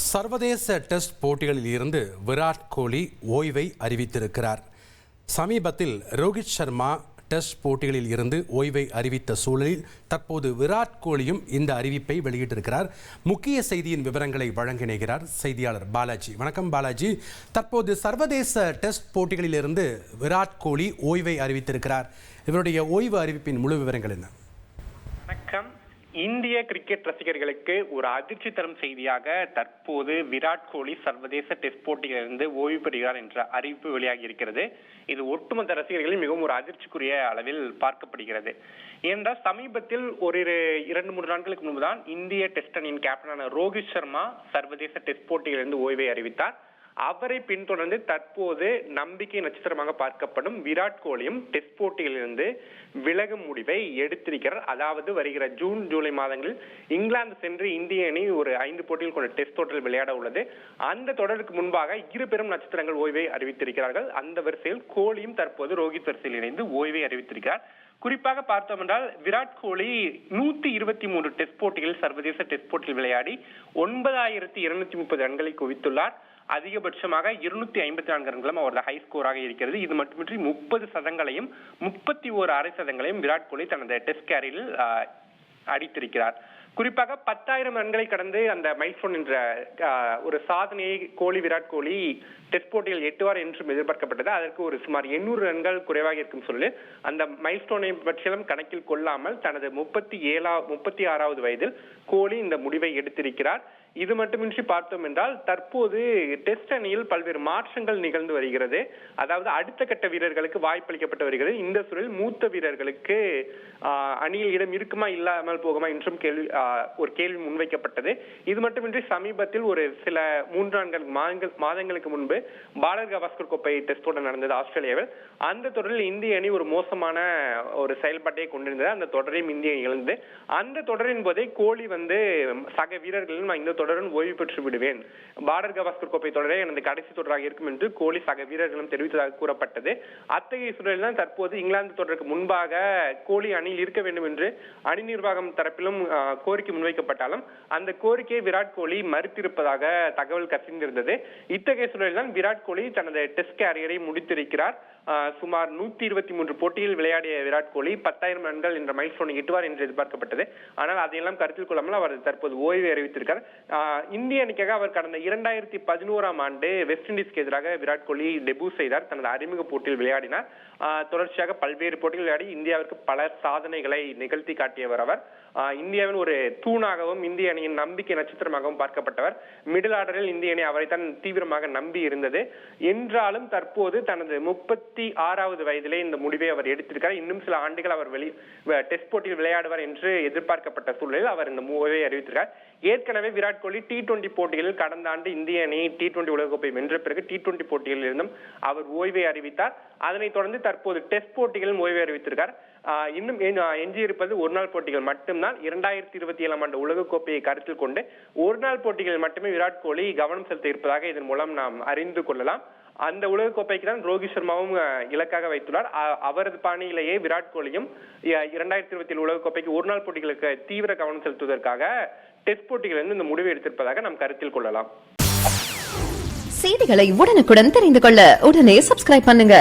சர்வதேச டெஸ்ட் போட்டிகளில் இருந்து விராட் கோலி ஓய்வை அறிவித்திருக்கிறார். சமீபத்தில் ரோஹித் சர்மா டெஸ்ட் போட்டிகளில் இருந்து ஓய்வை அறிவித்த சூழலில் தற்போது விராட் கோலியும் இந்த அறிவிப்பை வெளியிட்டிருக்கிறார். முக்கிய செய்தியின் விவரங்களை வழங்கினார் செய்தியாளர் பாலாஜி. வணக்கம் பாலாஜி. தற்போது சர்வதேச டெஸ்ட் போட்டிகளில் இருந்து விராட் கோலி ஓய்வை அறிவித்திருக்கிறார். இவருடைய ஓய்வு அறிவிப்பின் முழு விவரங்கள் என்ன? வணக்கம். இந்திய கிரிக்கெட் ரசிகர்களுக்கு ஒரு அதிர்ச்சி தரும் செய்தியாக தற்போது விராட் கோலி சர்வதேச டெஸ்ட் போட்டியிலிருந்து ஓய்வு பெறுகிறார் என்ற அறிவிப்பு வெளியாகி இருக்கிறது. இது ஒட்டுமொத்த ரசிகர்களில் மிகவும் ஒரு அதிர்ச்சிக்குரிய அளவில் பார்க்கப்படுகிறது. ஏனென்றால் சமீபத்தில் ஒரு 2-3 நாட்களுக்கு முன்புதான் இந்திய டெஸ்ட் அணியின் கேப்டனான ரோஹித் சர்மா சர்வதேச டெஸ்ட் போட்டியிலிருந்து ஓய்வை அறிவித்தார். அவரை பின்தொடர்ந்து தற்போது நம்பிக்கை நட்சத்திரமாக பார்க்கப்படும் விராட் கோலியும் டெஸ்ட் போட்டியிலிருந்து விலகும் முடிவை எடுத்திருக்கிறார். அதாவது வருகிற ஜூன் ஜூலை மாதங்களில் இங்கிலாந்து சென்று இந்திய அணி ஒரு 5 போட்டிகள் கொண்ட டெஸ்ட் தொடரில் விளையாட உள்ளது. அந்த தொடருக்கு முன்பாக 2 பெரும் நட்சத்திரங்கள் ஓய்வை அறிவித்திருக்கிறார்கள். அந்த வரிசையில் கோலியும் தற்போது ரோஹித் வரிசையில் இணைந்து ஓய்வை அறிவித்திருக்கிறார். குறிப்பாக பார்த்தோம் என்றால் விராட் கோலி 123 டெஸ்ட் போட்டிகளில் சர்வதேச டெஸ்ட் போட்டியில் விளையாடி 9230 ரன்களை குவித்துள்ளார். அதிகபட்சமாக 254 ரன்களும் அவரது ஹை ஸ்கோராக இருக்கிறது. இது மட்டுமின்றி 30 சதங்களையும் 31 அரை சதங்களையும் விராட் கோலி தனது டெஸ்ட் கேரியரில் அடித்திருக்கிறார். குறிப்பாக 10,000 ரன்களை கடந்து அந்த மைல்ஸ்டோன் என்ற ஒரு சாதனையை விராட் கோலி டெஸ்ட் போட்டிகள் எட்டுவார் என்றும் எதிர்பார்க்கப்பட்டது. அதற்கு ஒரு சுமார் 800 ரன்கள் குறைவாக இருக்கும் சூழலில் அந்த மைல்ஸ்டோனை பற்றியும் கணக்கில் கொள்ளாமல் தனது 36வது வயதில் கோலி இந்த முடிவை எடுத்திருக்கிறார். இது மட்டுமின்றி பார்த்தோம் என்றால் தற்போது டெஸ்ட் அணியில் பல்வேறு மாற்றங்கள் நிகழ்ந்து வருகிறது. அதாவது அடுத்த கட்ட வீரர்களுக்கு வாய்ப்பளிக்கப்பட்டு வருகிறது. இந்த சூழலில் மூத்த வீரர்களுக்கு அணியில் இடம் இருக்குமா இல்லாமல் போகுமா என்றும் ஒரு கேள்வி முன்வைக்கப்பட்டது. இது மட்டுமின்றி சமீபத்தில் ஒரு சில 3-4 மாதங்களுக்கு முன்பு பாலர் கவாஸ்கர் கோப்பை டெஸ்ட் தொடர் நடந்தது ஆஸ்திரேலியாவில். அந்த தொடரில் இந்திய அணி ஒரு மோசமான ஒரு செயல்பாட்டை கொண்டிருந்தது. அந்த தொடரையும் இந்திய அணி இழந்தது. அந்த தொடரின் போதே கோலி சக வீரர்களும் இந்த தொடருடன் ஓய்வு பெற்று விடுவேன், பாலர் கவாஸ்கர் கோப்பை தொடரே எனது கடைசி தொடராக இருக்கும் என்று கோலி சக வீரர்களும் தெரிவித்ததாக கூறப்பட்டது. அத்தகைய சூழலில் தான் தற்போது இங்கிலாந்து தொடருக்கு முன்பாக கோலி அணியில் இருக்க வேண்டும் என்று அணி நிர்வாகம் தரப்பிலும் கோரிக்கை முன்வைக்கப்பட்டாலும் அந்த கோரிக்கையை விராட் கோலி மறுத்திருப்பதாக தகவல் கசிந்திருந்தது. இத்தகைய சூழலில் தான் விராட் கோலி தனது டெஸ்ட் கேரியரை முடித்திருக்கிறார். சுமார் 123 போட்டியில் விளையாடிய விராட் கோலி 10,000 ரன்கள் என்ற மைல்ஸ்டோனை எட்டுவார் என்று எதிர்பார்க்கப்பட்டது. ஆனால் அதையெல்லாம் கருத்தில் கொள்ளாமல் அவர் தற்போது ஓய்வை அறிவித்திருக்கார். இந்திய அணிக்காக அவர் கடந்த 2011ஆம் ஆண்டு வெஸ்ட் இண்டீஸ்க்கு எதிராக விராட் கோலி டெபியூ செய்தார். தனது அறிமுக போட்டியில் விளையாடினார். தொடர்ச்சியாக பல்வேறு போட்டிகள் விளையாடி இந்தியாவிற்கு பல சாதனைகளை நிகழ்த்தி காட்டியவர் அவர். இந்தியாவின் ஒரு தூணாகவும் இந்திய அணியின் நம்பிக்கை நட்சத்திரமாகவும் பார்க்கப்பட்டவர். மிடில் ஆர்டரில் இந்திய அணி அவரைத்தான் தீவிரமாக நம்பி இருந்தது. என்றாலும் தற்போது தனது 36வது வயதிலே இந்த முடிவை அவர் எடுத்திருக்கிறார். இன்னும் சில ஆண்டுகள் அவர் டெஸ்ட் போட்டியில் விளையாடுவார் என்று எதிர்பார்க்கப்பட்ட சூழலில் அவர் இந்த ஓய்வை அறிவித்திருக்கிறார். ஏற்கனவே விராட் கோலி T20 போட்டிகளில் கடந்த ஆண்டு இந்திய அணி T20 உலகக்கோப்பை வென்ற பிறகு T20 போட்டிகளில் இருந்தும் அவர் ஓய்வை அறிவித்தார். அதனைத் தொடர்ந்து தற்போது டெஸ்ட் போட்டிகளில் ஓய்வை அறிவித்திருக்கார். இன்னும் எஞ்சியிருப்பது ஒருநாள் போட்டிகள் மட்டும்தான். 2027ஆம் ஆண்டு உலகக்கோப்பையை கருத்தில் கொண்டு ஒருநாள் போட்டிகளில் மட்டுமே விராட் கோலி கவனம் செலுத்த இருப்பதாக இதன் மூலம் நாம் அறிந்து கொள்ளலாம். அந்த உலகக்கோப்பைக்கு தான் ரோஹித் சர்மாவும் இலக்காக வைத்துள்ளார். அவரது பாணியிலேயே விராட் கோலியும் 2027 உலகக்கோப்பைக்கு ஒருநாள் போட்டிகளுக்கு தீவிர கவனம் செலுத்துவதற்காக டெஸ்ட் போட்டிகளிலிருந்து இந்த முடிவை எடுத்திருப்பதாக நாம் கருத்தில் கொள்ளலாம். செய்திகளை உடனுக்குடன் தெரிந்து கொள்ள உடனே சப்ஸ்கிரைப் பண்ணுங்க.